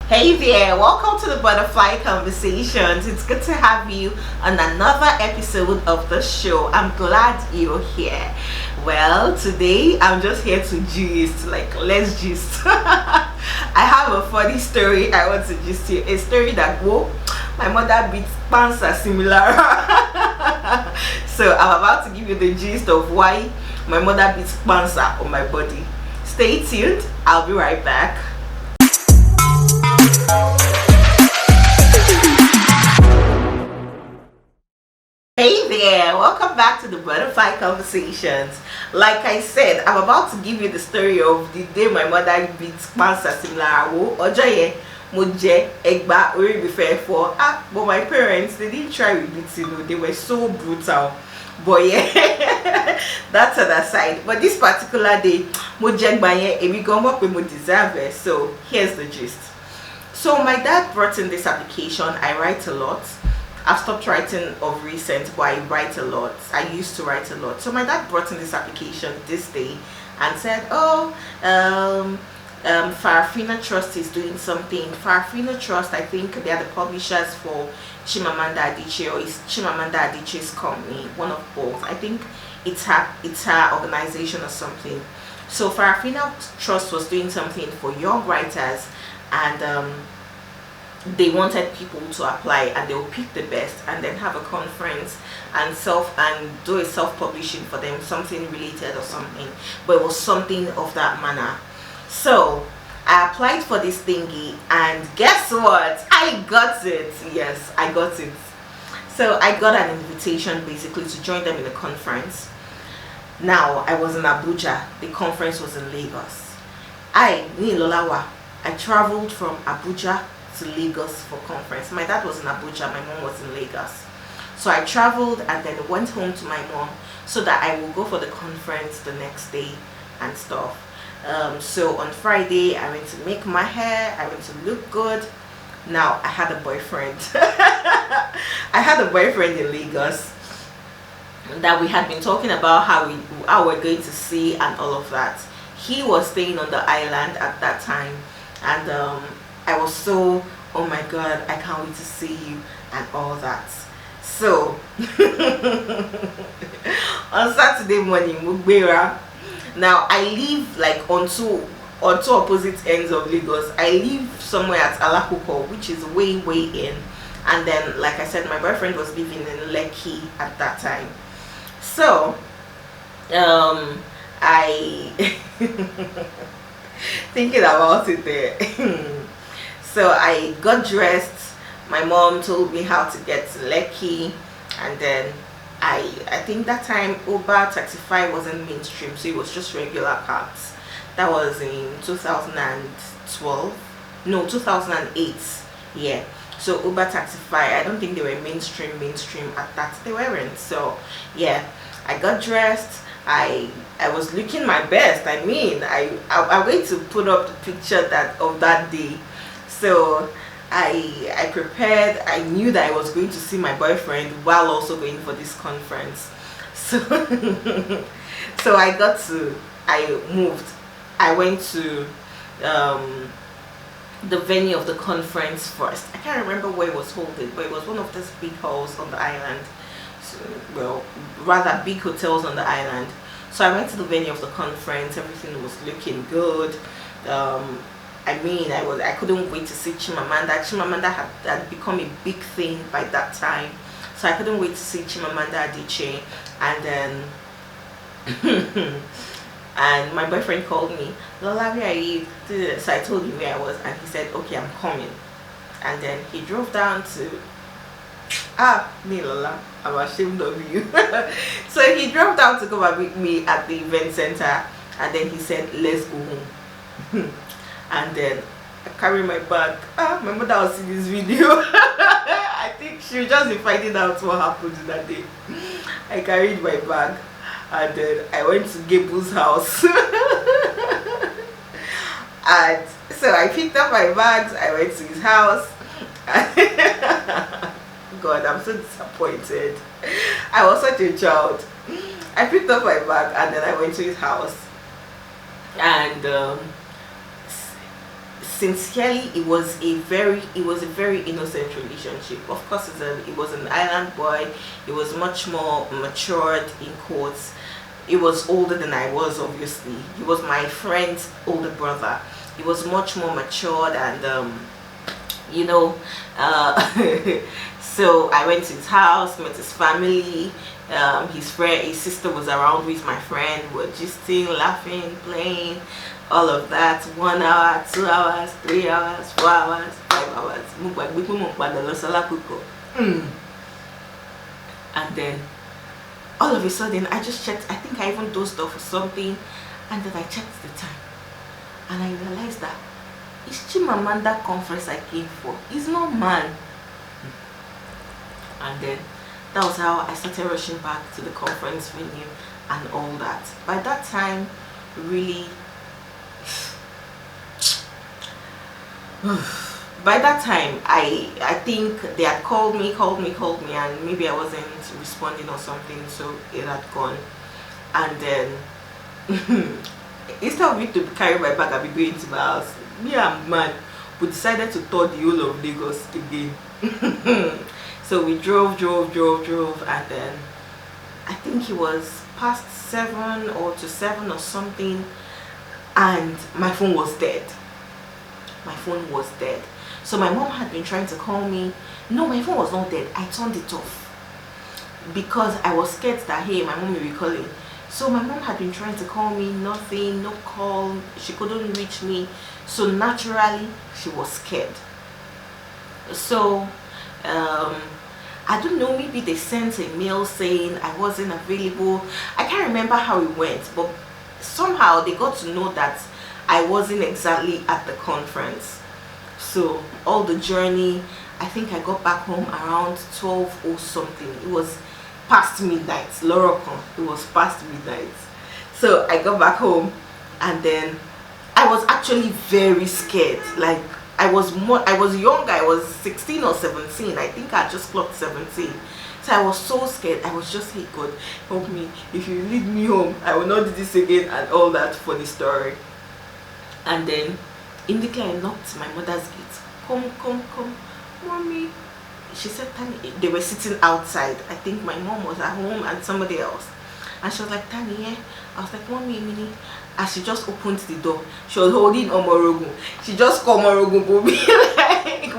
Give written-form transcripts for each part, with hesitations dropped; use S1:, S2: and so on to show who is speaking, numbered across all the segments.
S1: Hey there, welcome to the Butterfly Conversations. It's good to have you on another episode of the show. I'm glad you're here. Well, today I'm just here to gist, let's gist. I have a funny story I want to gist you. A story that, whoa, my mother beats pants are similar. So I'm about to give you the gist of why my mother beats pants on my body. Stay tuned, I'll be right back. Hey there, welcome back to the Butterfly Conversations. Like I said, I'm about to give you the story of the day my mother beat Mansa Simlaro Ojoye Moje Egba Ori Before for but my parents, they didn't try with beating, they were so brutal. But yeah, that's an aside. But this particular day, Moje Egba Emi Gombo Pe Mo deserve it. So here's the gist. So my dad brought in this application. I write a lot. I've stopped writing of recent, but I write a lot. I used to write a lot. So my dad brought in this application this day and said, oh, Farafina Trust is doing something. Farafina Trust, I think they are the publishers for Chimamanda Adichie, or is Chimamanda Adichie's company, one of both. I think it's her organization or something. So Farafina Trust was doing something for young writers, and they wanted people to apply, and they'll pick the best and then have a conference and do a self-publishing for them, something related or something, but it was something of that manner. So I applied for this thingy, and guess what, I got it. Yes, I got it. So I got an invitation basically to join them in a conference. Now I was in Abuja, the conference was in Lagos. I traveled from Abuja to Lagos for conference. My dad was in Abuja, my mom was in Lagos. So I traveled and then went home to my mom so that I will go for the conference the next day and stuff. So on Friday I went to make my hair, I went to look good. Now I had a boyfriend. I had a boyfriend in Lagos that we had been talking about how we're going to see and all of that. He was staying on the island at that time, and I was so, oh my god, I can't wait to see you and all that. So on Saturday morning, Mugbera. Now I live like on two opposite ends of Lagos. I live somewhere at Alakuko, which is way in, and then like I said, my boyfriend was living in Lekki at that time. So I thinking about it there. So I got dressed. My mom told me how to get to Lekki, and then I think that time Uber Taxify wasn't mainstream, so it was just regular cabs. That was in 2012, no, 2008. Yeah. So Uber Taxify, I don't think they were mainstream at that. They weren't. So yeah, I got dressed. I was looking my best. I mean, I wait to put up the picture of that day. So I prepared. I knew that I was going to see my boyfriend while also going for this conference. So so I moved. I went to the venue of the conference first. I can't remember where it was holding, but it was one of those big halls on the island. So, well, rather big hotels on the island. So I went to the venue of the conference. Everything was looking good. I mean, I couldn't wait to see Chimamanda. Chimamanda had become a big thing by that time, so I couldn't wait to see Chimamanda Adichie. And then and my boyfriend called me, Lola, where are you? So I told him where I was, and he said, okay, I'm coming. And then he drove down to Lola, I'm ashamed of you. So he drove down to come and meet me at the event center, and then he said, let's go home. And then I carry my bag. My mother will see this video. I think she'll just be finding out what happened that day. I carried my bag, and then I went to Gable's house. And so I picked up my bags, I went to his house. God, I'm so disappointed. I was such a child. I picked up my bag and then I went to his house. And sincerely, it was a very innocent relationship. Of course, it was an island boy. He was much more matured, in quotes. He was older than I was, obviously. He was my friend's older brother. He was much more matured, and you know, so I went to his house, met his family. His sister was around with my friend. We were gisting, laughing, playing, all of that. 1 hour, 2 hours, 3 hours, 4 hours, 5 hours. And then all of a sudden I just checked. I think I even dozed off or something, and then I checked the time and I realized that it's Chimamanda conference I came for. It's not man. And then that was how I started rushing back to the conference venue and all that. By that time, really, by that time, I think they had called me, and maybe I wasn't responding or something, so it had gone. And then instead of me to carry my bag and be going to my house, me and man, we decided to tour the whole of Lagos again. So we drove, and then I think it was past 7 or to 7 or something, and my phone was dead. My phone was dead. So my mom had been trying to call me. No, my phone was not dead. I turned it off because I was scared that, hey, my mom will be calling. So my mom had been trying to call me, nothing, no call. She couldn't reach me. So naturally, she was scared. So I don't know, maybe they sent a mail saying I wasn't available. I can't remember how it went, but somehow they got to know that I wasn't exactly at the conference. So all the journey, I think I got back home around 12 or something. It was past midnight. Lorocon, it was past midnight. So I got back home, and then I was actually very scared. Like, I was younger. I was 16 or 17. I think I just clocked 17. So I was so scared. I was just, hey God, help me. If you lead me home, I will not do this again, and all that funny story. And then immediately I knocked my mother's gate. Come, mommy. She said, Tani, they were sitting outside. I think my mom was at home and somebody else. And she was like, Tani, yeah? I was like, mommy, Minnie. As she just opened the door, she was holding Omorogun. She just called Omorogun for me like,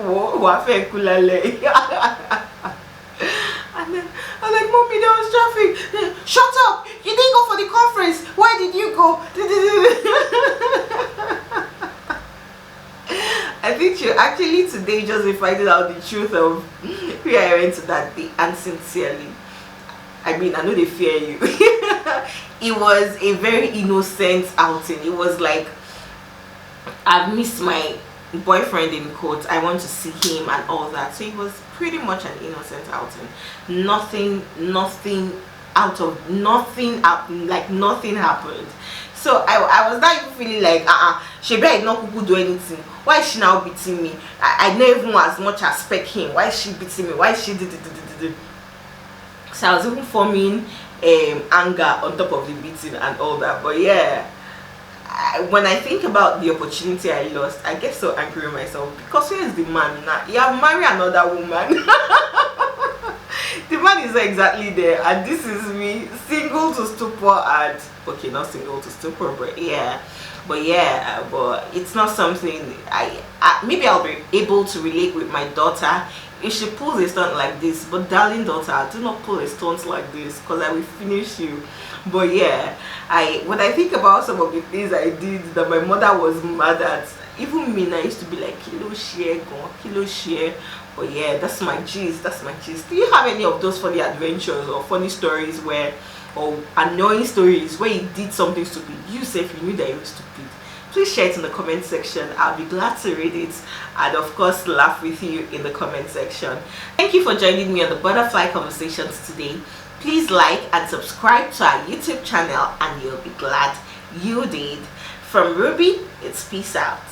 S1: kulale. And then I was like, mommy, there was traffic. Shut up! You didn't go for the conference. Why did you go? I think she actually today just finding out the truth of where I went to that day, and sincerely, I mean, I know they fear you. It was a very innocent outing. It was like, I've missed my boyfriend in quotes. I want to see him and all that. So it was pretty much an innocent outing. Nothing happened. So I was not even feeling like, she better not do anything. Why is she now beating me? I never even as much as expect him. Why is she beating me? Why is she did? So I was even forming anger on top of the beating and all that. But yeah, when I think about the opportunity I lost, I get so angry with myself, because where is the man now? You have married another woman. The man is not exactly there, and this is me, single to stupor, and okay, not single to stupor, but it's not something maybe I'll be able to relate with my daughter if she pulls a stunt like this. But darling daughter, do not pull a stunt like this, because I will finish you. But yeah, when I think about some of the things I did that my mother was mad at, even me, I used to be like, kilo share. But yeah, that's my gist. Do you have any of those funny adventures or funny stories or annoying stories where you did something stupid, you say if you knew that you were stupid? Please share it in the comment section. I'll be glad to read it, and of course laugh with you in the comment section. Thank you for joining me on the Butterfly Conversations today. Please like and subscribe to our YouTube channel, and you'll be glad you did. From Ruby, it's peace out.